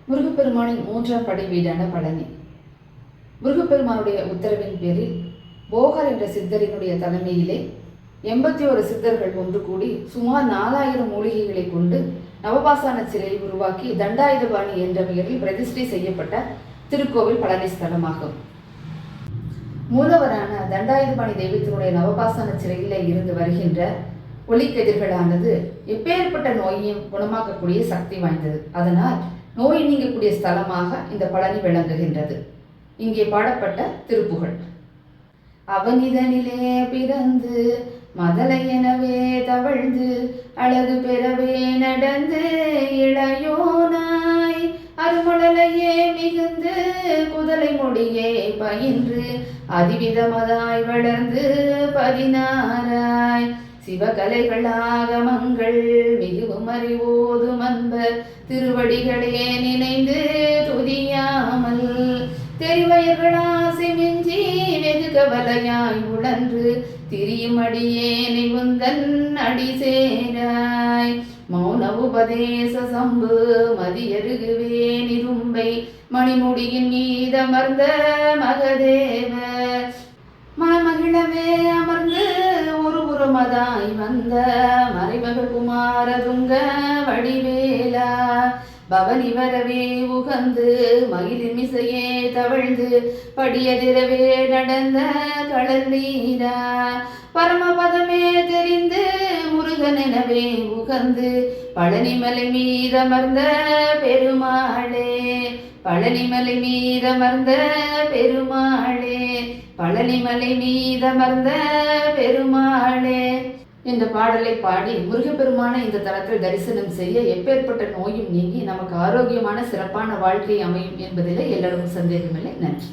முருகப்பெருமானின் மூன்றாம் படை வீடான பழனி. முருகப்பெருமானுடைய உத்தரவின் பேரில் போகர் என்ற சித்தரினுடைய தலைமையிலே 81 சித்தர்கள் ஒன்று கூடி சுமார் 4000 மூலிகைகளை கொண்டு நவபாசான சிலையை உருவாக்கி தண்டாயுதபாணி என்ற பெயரில் பிரதிஷ்டை செய்யப்பட்ட திருக்கோவில் பழனி ஸ்தலமாகும். மூலவரான தண்டாயுதபாணி தெய்வத்தினுடைய நவபாசான சிலையிலே இருந்து வருகின்ற ஒளிக்கதிர்களானது எப்பேற்பட்ட நோயையும் குணமாக்கக்கூடிய சக்தி வாய்ந்தது. அதனால் நோய் நீங்கக்கூடிய ஸ்தலமாக இந்த பழனி விளங்குகின்றது. இங்கே பாடப்பட்ட திருப்புகழ். அவனிதனிலே பிறந்து மதலை எனவே தவழ்ந்து அழகு பெறவே நடந்து இளையோனாய் அருமழலையே மிகுந்து குதலை முடியே பயின்று அதிவிதமதாய் வளர்ந்து 16 சிவகலைகளாகமங்கள் மிகவும் அறிவோதும் அன்பர் திருவடிகளே நினைந்து துதியாமல் தெரிவயர்களாசி மிஞ்சி வெகு கவலையாய் உழன்று திரியும் அடியேனை உந்தன் அடி சேராய் மௌன உபதேச சம்பு மதியருகுவே நிரும்பை மணிமுடியின் மீதமர்ந்த மகதேவ மகிழவே அமர்ந்து ஒரு புறமதாய் வந்த மறைமகள் குமாரதுங்க வடிவேலா பவனி வரவே உகந்து மகிழ்மிசையே தவழ்ந்து படியதிரவே நடந்த கடல் நீரா பரமபதமே தெரிந்து முருகன் எனவே உகந்து பழனிமலை மீதமர்ந்த பெருமாளே பழனிமலை மீதமர்ந்த பெருமாளே பழனிமலை மீதமர்ந்த பெருமாளே என்ற பாடலை பாடி முருகப்பெருமான இந்த தலத்தில் தரிசனம் செய்ய எப்பேற்பட்ட நோயும் நீங்கி நமக்கு ஆரோக்கியமான சிறப்பான வாழ்க்கை அமையும் என்பதிலே எல்லோரும் சந்தேகமில்லை. நன்றி.